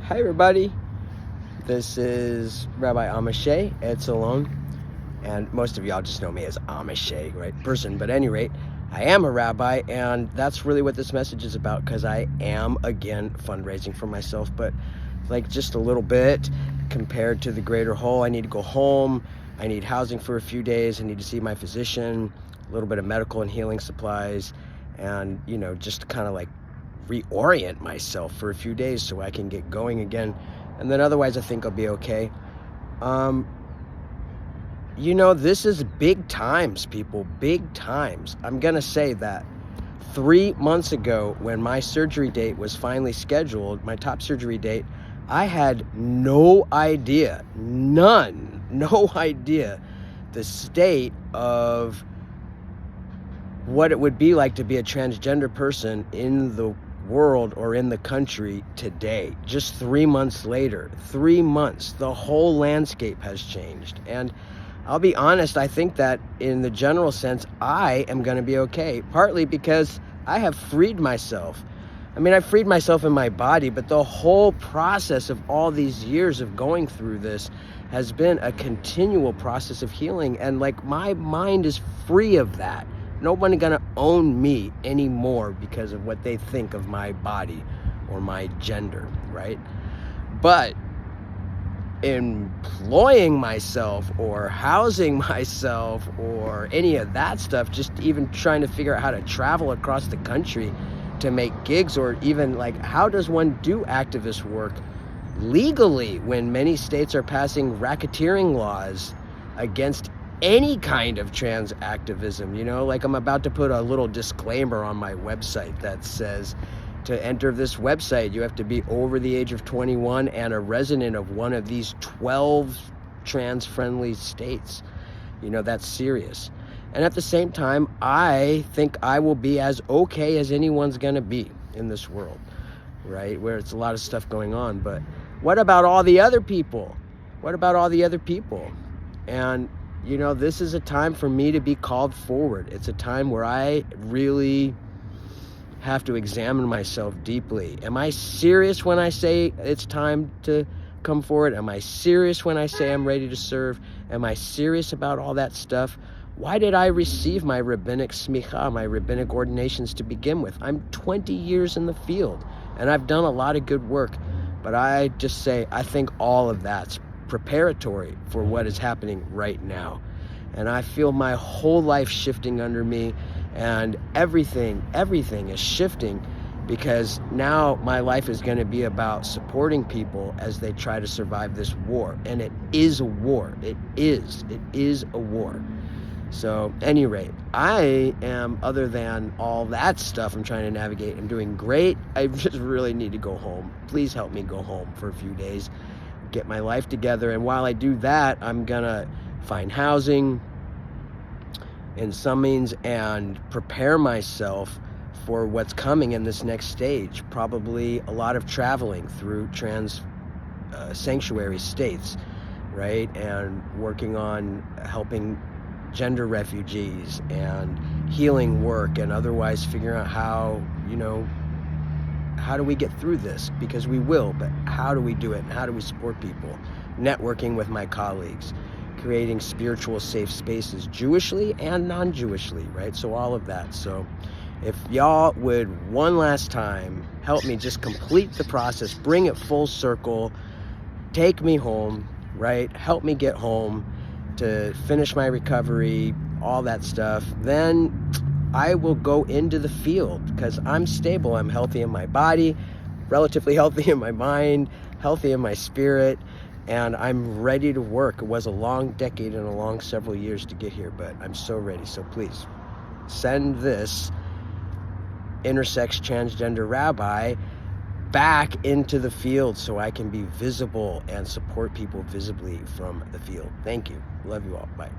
Hi everybody, this is Rabbi Amishay Etzalon, and most of y'all just know me as Amishay, right person, but at any rate, I am a rabbi, and that's really what this message is about, because I am, again, fundraising for myself, but like just a little bit compared to the greater whole. I need to go home, I need housing for a few days, I need to see my physician, a little bit of medical and healing supplies, and just kind of like reorient myself for a few days so I can get going again, and then otherwise I think I'll be okay. This is big times, people, big times. I'm gonna say that 3 months ago, when my surgery date was finally scheduled, my top surgery date, I had no idea, no idea the state of what it would be like to be a transgender person in the world or in the country today. Just 3 months later, 3 months, the whole landscape has changed. And I'll be honest, I think that in the general sense, I am going to be okay, partly because I have freed myself. I mean, I freed myself in my body, but the whole process of all these years of going through this has been a continual process of healing. And like, my mind is free of that. Nobody gonna own me anymore because of what they think of my body or my gender, right? But employing myself or housing myself or any of that stuff, just even trying to figure out how to travel across the country to make gigs, or even like, how does one do activist work legally when many states are passing racketeering laws against any kind of trans activism? Like, I'm about to put a little disclaimer on my website that says, to enter this website, you have to be over the age of 21 and a resident of one of these 12 trans-friendly states. That's serious. And at the same time, I think I will be as okay as anyone's gonna be in this world, right? Where it's a lot of stuff going on. But what about all the other people? What about all the other people? And this is a time for me to be called forward. It's a time where I really have to examine myself deeply. Am I serious when I say it's time to come forward? Am I serious when I say I'm ready to serve? Am I serious about all that stuff? Why did I receive my rabbinic smicha, my rabbinic ordinations to begin with? I'm 20 years in the field, and I've done a lot of good work, but I just say, I think all of that's preparatory for what is happening right now. And I feel my whole life shifting under me, and everything is shifting, because now my life is going to be about supporting people as they try to survive this war. And it is a war. It is a war. So, at any rate, I am, other than all that stuff I'm trying to navigate, I'm doing great. I just really need to go home. Please help me go home for a few days, get my life together. And while I do that, I'm gonna find housing in some means and prepare myself for what's coming in this next stage. Probably a lot of traveling through trans sanctuary states, right? And working on helping gender refugees and healing work, and otherwise figuring out how do we get through this? Because we will, but how do we do it? And how do we support people? Networking with my colleagues, creating spiritual safe spaces, Jewishly and non-Jewishly, right? So all of that. So if y'all would one last time help me just complete the process, bring it full circle, take me home, right? Help me get home to finish my recovery, all that stuff, then I will go into the field, because I'm stable, I'm healthy in my body, relatively healthy in my mind, healthy in my spirit, and I'm ready to work. It was a long decade and a long several years to get here, but I'm so ready. So please send this intersex transgender rabbi back into the field so I can be visible and support people visibly from the field. Thank you. Love you all. Bye.